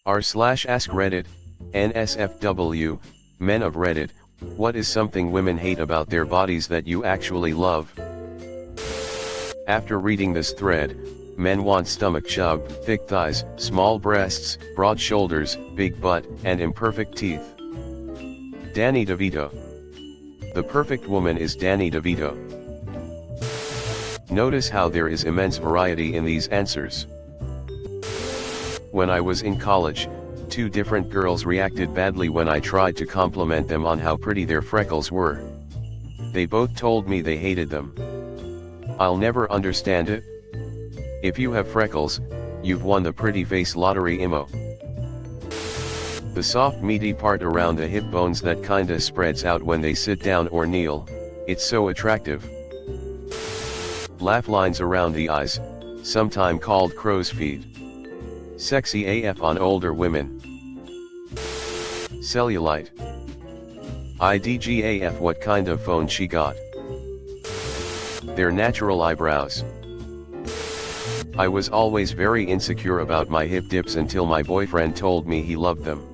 r/AskReddit, nsfw, men of Reddit, what is something women hate about their bodies that you actually love? After reading this thread, men want stomach chub, thick thighs, small breasts, broad shoulders, big butt, and imperfect teeth. Danny DeVito. The perfect woman is Danny DeVito. Notice how there is immense variety in these answers. When I was in college, 2 different girls reacted badly when I tried to compliment them on how pretty their freckles were. They both told me they hated them. I'll never understand it. If you have freckles, you've won the pretty face lottery imo. The soft meaty part around the hip bones that kinda spreads out when they sit down or kneel, it's so attractive. Laugh lines around the eyes, sometime called crow's feet. Sexy AF on older women. Cellulite. IDGAF, what kind of phone she got? Their natural eyebrows. I was always very insecure about my hip dips until my boyfriend told me he loved them.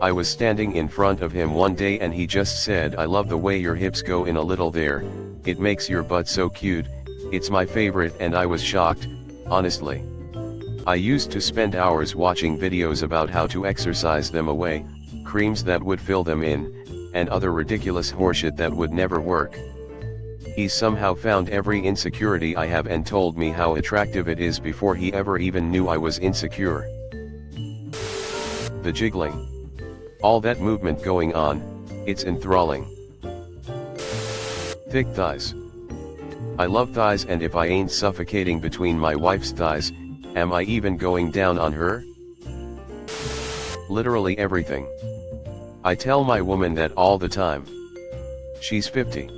I was standing in front of him one day and he just said, "I love the way your hips go in a little there, it makes your butt so cute, it's my favorite," and I was shocked, honestly. I used to spend hours watching videos about how to exercise them away, creams that would fill them in, and other ridiculous horseshit that would never work. He somehow found every insecurity I have and told me how attractive it is before he ever even knew I was insecure. The jiggling. All that movement going on, it's enthralling. Thick thighs. I love thighs, and if I ain't suffocating between my wife's thighs, am I even going down on her? Literally everything. I tell my woman that all the time. She's 50.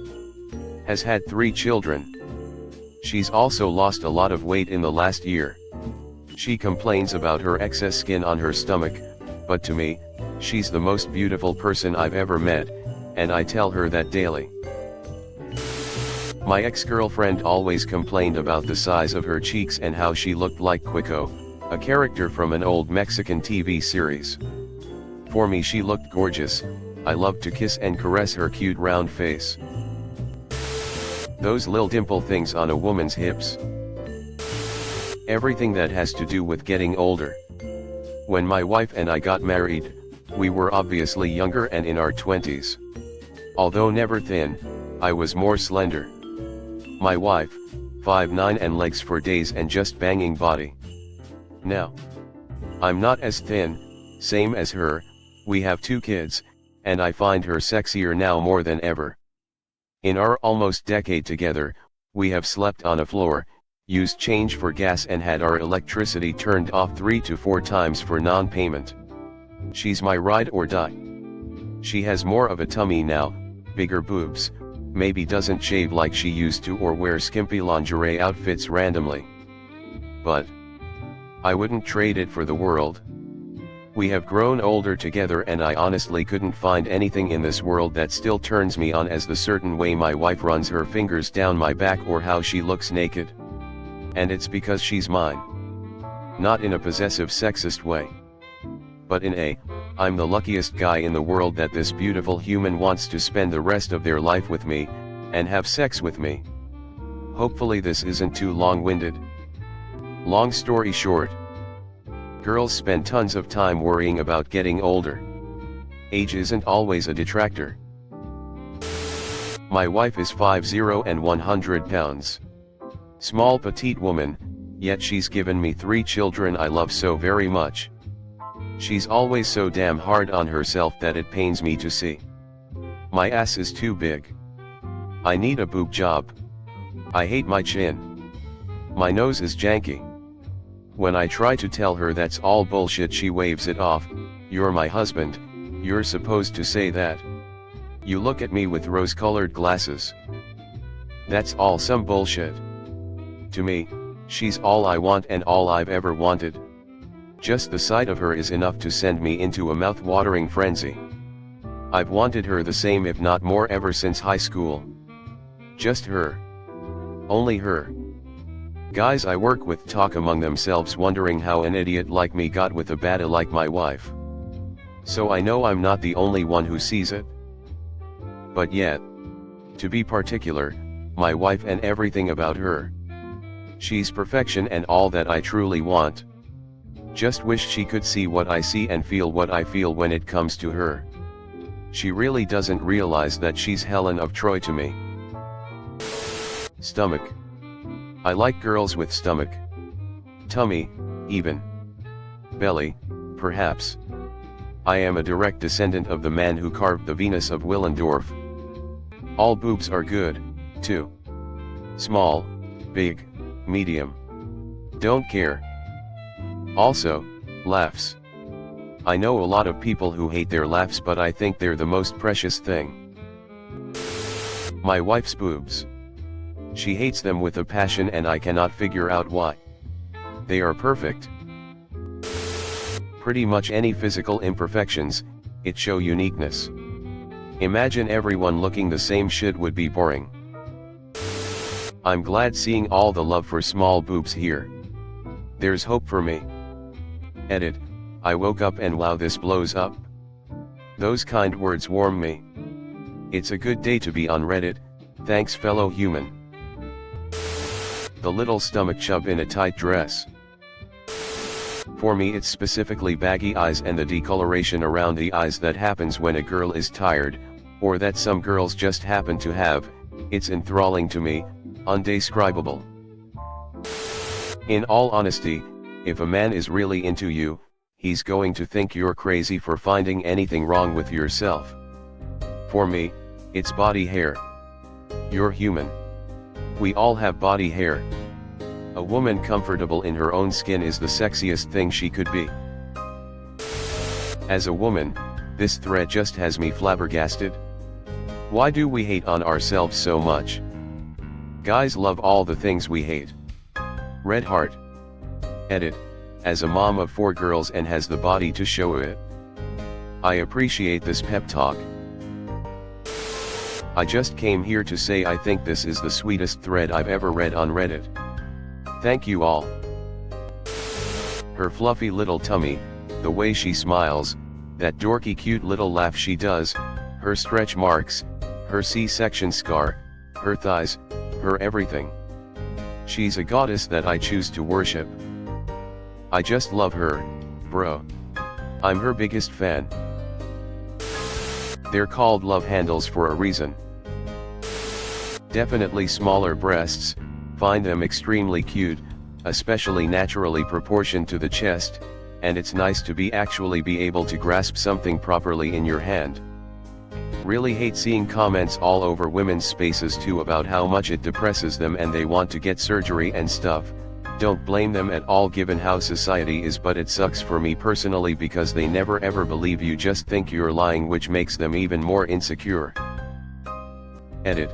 Has had 3 children. She's also lost a lot of weight in the last year. She complains about her excess skin on her stomach, but to me, she's the most beautiful person I've ever met, and I tell her that daily. My ex-girlfriend always complained about the size of her cheeks and how she looked like Quico, a character from an old Mexican TV series. For me, she looked gorgeous. I loved to kiss and caress her cute round face. Those lil dimple things on a woman's hips. Everything that has to do with getting older. When my wife and I got married, we were obviously younger and in our 20s. Although never thin, I was more slender. My wife, 5'9" and legs for days and just banging body. Now, I'm not as thin, same as her, we have 2 kids, and I find her sexier now more than ever. In our almost decade together, we have slept on a floor, used change for gas and had our electricity turned off 3 to 4 times for non-payment. She's my ride or die. She has more of a tummy now, bigger boobs, maybe doesn't shave like she used to or wear skimpy lingerie outfits randomly. But I wouldn't trade it for the world. We have grown older together and I honestly couldn't find anything in this world that still turns me on as the certain way my wife runs her fingers down my back or how she looks naked. And it's because she's mine. Not in a possessive sexist way. But in a, I'm the luckiest guy in the world that this beautiful human wants to spend the rest of their life with me, and have sex with me. Hopefully this isn't too long-winded. Long story short. Girls spend tons of time worrying about getting older. Age isn't always a detractor. My wife is 5'0" and 100 pounds. Small petite woman, yet she's given me 3 children I love so very much. She's always so damn hard on herself that it pains me to see. My ass is too big. I need a boob job. I hate my chin. My nose is janky. When I try to tell her that's all bullshit, she waves it off. You're my husband, you're supposed to say that. You look at me with rose-colored glasses. That's all some bullshit. To me, she's all I want and all I've ever wanted. Just the sight of her is enough to send me into a mouth-watering frenzy. I've wanted her the same if not more ever since high school. Just her. Only her. Guys I work with talk among themselves wondering how an idiot like me got with a bada like my wife. So I know I'm not the only one who sees it. But yet, to be particular, my wife and everything about her. She's perfection and all that I truly want. Just wish she could see what I see and feel what I feel when it comes to her. She really doesn't realize that she's Helen of Troy to me. Stomach. I like girls with stomach. Tummy, even. Belly, perhaps. I am a direct descendant of the man who carved the Venus of Willendorf. All boobs are good, too. Small, big, medium. Don't care. Also, laughs. I know a lot of people who hate their laughs, but I think they're the most precious thing. My wife's boobs. She hates them with a passion and I cannot figure out why. They are perfect. Pretty much any physical imperfections, it show uniqueness. Imagine everyone looking the same shit would be boring. I'm glad seeing all the love for small boobs here. There's hope for me. Edit, I woke up and wow, this blows up. Those kind words warm me. It's a good day to be on Reddit, thanks fellow human. The little stomach chub in a tight dress. For me it's specifically baggy eyes and the decoloration around the eyes that happens when a girl is tired, or that some girls just happen to have. It's enthralling to me, undescribable. In all honesty, if a man is really into you, he's going to think you're crazy for finding anything wrong with yourself. For me, it's body hair. You're human. We all have body hair. A woman comfortable in her own skin is the sexiest thing she could be. As a woman, this thread just has me flabbergasted. Why do we hate on ourselves so much? Guys love all the things we hate. Red heart. Edit, as a mom of 4 girls and has the body to show it. I appreciate this pep talk. I just came here to say I think this is the sweetest thread I've ever read on Reddit. Thank you all. Her fluffy little tummy, the way she smiles, that dorky cute little laugh she does, her stretch marks, her C-section scar, her thighs, her everything. She's a goddess that I choose to worship. I just love her, bro. I'm her biggest fan. They're called love handles for a reason. Definitely smaller breasts, find them extremely cute, especially naturally proportioned to the chest, and it's nice to be able to grasp something properly in your hand. Really hate seeing comments all over women's spaces too about how much it depresses them and they want to get surgery and stuff. Don't blame them at all given how society is, but it sucks for me personally because they never ever believe you, just think you're lying, which makes them even more insecure. Edit.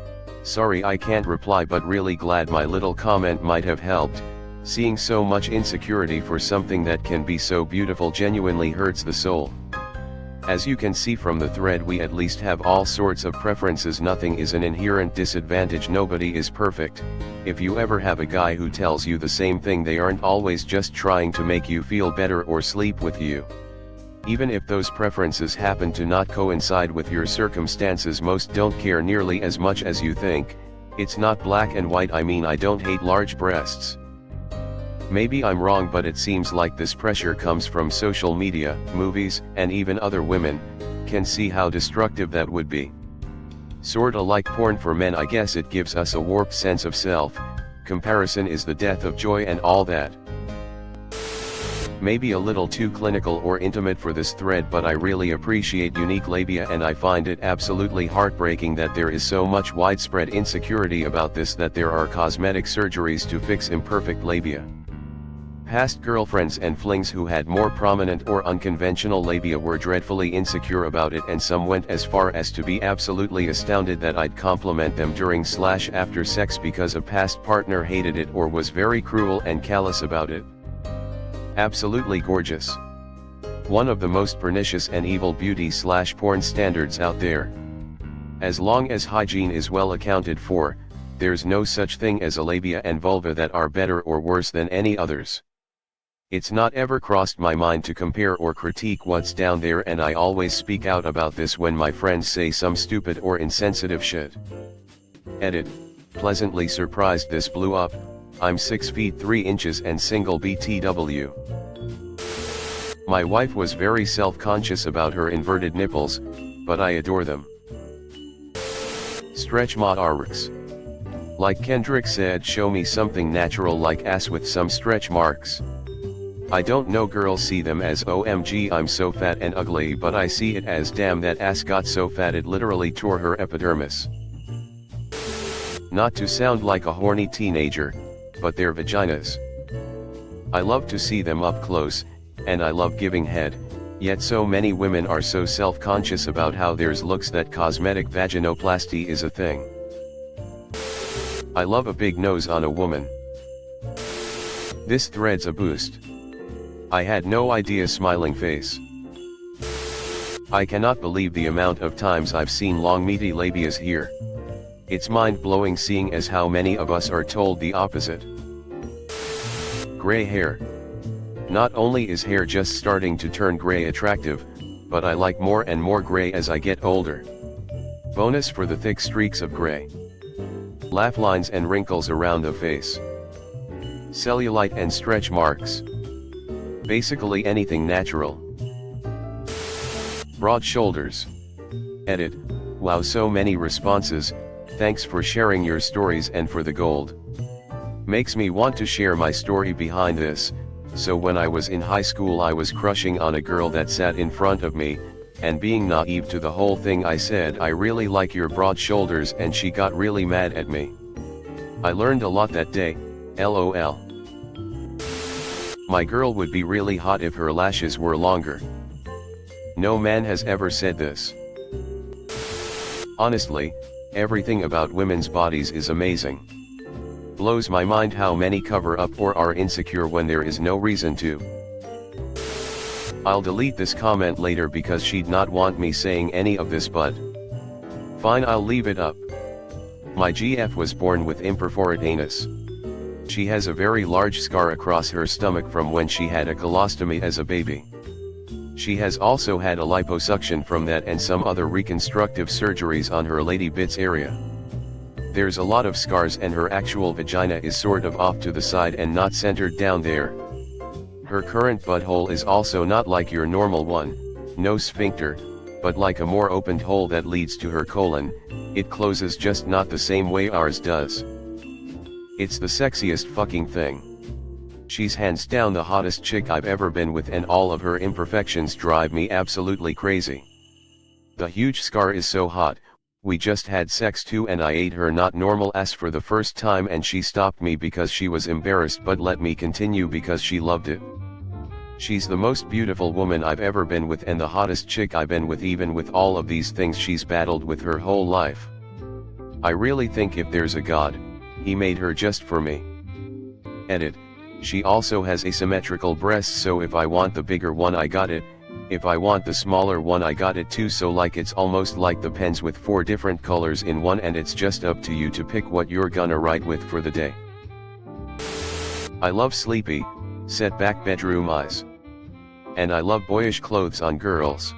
Sorry I can't reply, but really glad my little comment might have helped. Seeing so much insecurity for something that can be so beautiful genuinely hurts the soul. As you can see from the thread, we at least have all sorts of preferences. Nothing is an inherent disadvantage, nobody is perfect. If you ever have a guy who tells you the same thing, they aren't always just trying to make you feel better or sleep with you. Even if those preferences happen to not coincide with your circumstances, most don't care nearly as much as you think. It's not black and white. I mean, I don't hate large breasts. Maybe I'm wrong, but it seems like this pressure comes from social media, movies, and even other women. Can see how destructive that would be. Sorta like porn for men, I guess. It gives us a warped sense of self. Comparison is the death of joy and all that. Maybe a little too clinical or intimate for this thread, but I really appreciate unique labia, and I find it absolutely heartbreaking that there is so much widespread insecurity about this, that there are cosmetic surgeries to fix imperfect labia. Past girlfriends and flings who had more prominent or unconventional labia were dreadfully insecure about it, and some went as far as to be absolutely astounded that I'd compliment them during/after sex because a past partner hated it or was very cruel and callous about it. Absolutely gorgeous. One of the most pernicious and evil beauty/porn standards out there. As long as hygiene is well accounted for, there's no such thing as a labia and vulva that are better or worse than any others. It's not ever crossed my mind to compare or critique what's down there, and I always speak out about this when my friends say some stupid or insensitive shit. Edit. Pleasantly surprised this blew up. I'm 6 feet 3 inches and single BTW. My wife was very self-conscious about her inverted nipples, but I adore them. Stretch marks. Like Kendrick said, show me something natural like ass with some stretch marks. I don't know, girls see them as OMG I'm so fat and ugly, but I see it as damn that ass got so fat it literally tore her epidermis. Not to sound like a horny teenager, but they're vaginas. I love to see them up close, and I love giving head, yet so many women are so self-conscious about how theirs looks that cosmetic vaginoplasty is a thing. I love a big nose on a woman. This thread's a boost. I had no idea, smiling face. I cannot believe the amount of times I've seen long meaty labias here. It's mind-blowing seeing as how many of us are told the opposite. Gray hair. Not only is hair just starting to turn gray attractive, but I like more and more gray as I get older. Bonus for the thick streaks of gray. Laugh lines and wrinkles around the face. Cellulite and stretch marks. Basically anything natural. Broad shoulders. Edit. Wow, so many responses. Thanks for sharing your stories and for the gold. Makes me want to share my story behind this. So when I was in high school I was crushing on a girl that sat in front of me, and being naive to the whole thing I said, I really like your broad shoulders, and she got really mad at me. I learned a lot that day, LOL. My girl would be really hot if her lashes were longer. No man has ever said this. Honestly, everything about women's bodies is amazing. Blows my mind how many cover up or are insecure when there is no reason to. I'll delete this comment later because she'd not want me saying any of this, but fine, I'll leave it up. My GF was born with imperforate anus. She has a very large scar across her stomach from when she had a colostomy as a baby. She has also had a liposuction from that and some other reconstructive surgeries on her lady bits area. There's a lot of scars and her actual vagina is sort of off to the side and not centered down there. Her current butthole is also not like your normal one, no sphincter, but like a more opened hole that leads to her colon. It closes just not the same way ours does. It's the sexiest fucking thing. She's hands down the hottest chick I've ever been with, and all of her imperfections drive me absolutely crazy. The huge scar is so hot. We just had sex too and I ate her not normal ass for the first time and she stopped me because she was embarrassed but let me continue because she loved it. She's the most beautiful woman I've ever been with and the hottest chick I've been with, even with all of these things she's battled with her whole life. I really think if there's a God, he made her just for me. Edit. She also has asymmetrical breasts, so if I want the bigger one I got it, if I want the smaller one I got it too, so like it's almost like the pens with 4 different colors in one and it's just up to you to pick what you're gonna write with for the day. I love sleepy, set back bedroom eyes. And I love boyish clothes on girls.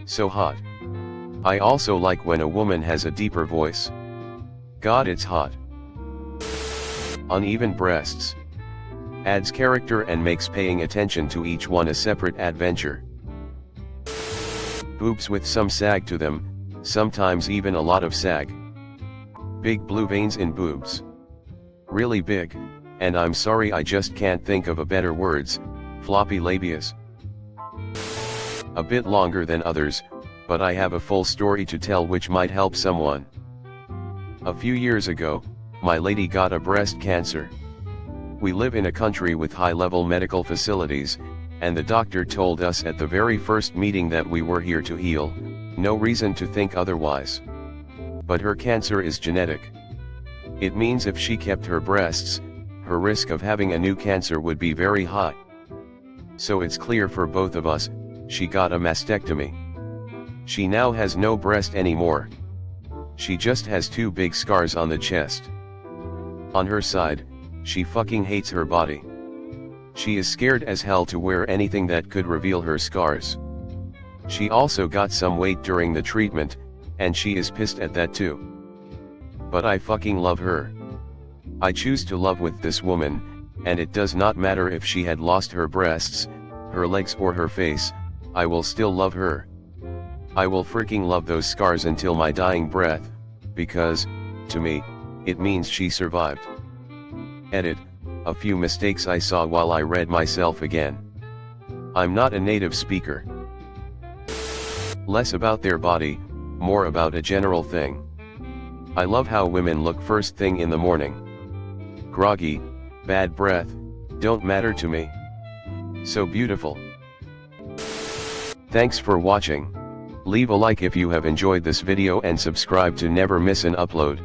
So hot. I also like when a woman has a deeper voice. God, it's hot. Uneven breasts. Adds character and makes paying attention to each one a separate adventure. Boobs with some sag to them, sometimes even a lot of sag. Big blue veins in boobs. Really big, and I'm sorry I just can't think of a better words, floppy labias. A bit longer than others, but I have a full story to tell which might help someone. A few years ago, my lady got a breast cancer. We live in a country with high-level medical facilities, and the doctor told us at the very first meeting that we were here to heal, no reason to think otherwise. But her cancer is genetic. It means if she kept her breasts, her risk of having a new cancer would be very high. So it's clear for both of us, she got a mastectomy. She now has no breast anymore. She just has 2 big scars on the chest. On her side, she fucking hates her body. She is scared as hell to wear anything that could reveal her scars. She also got some weight during the treatment, and she is pissed at that too. But I fucking love her. I choose to love with this woman, and it does not matter if she had lost her breasts, her legs or her face, I will still love her. I will freaking love those scars until my dying breath, because, to me, it means she survived. Edit, a few mistakes I saw while I read myself again. I'm not a native speaker. Less about their body, more about a general thing. I love how women look first thing in the morning. Groggy, bad breath, don't matter to me. So beautiful. Thanks for watching. Leave a like if you have enjoyed this video and subscribe to never miss an upload.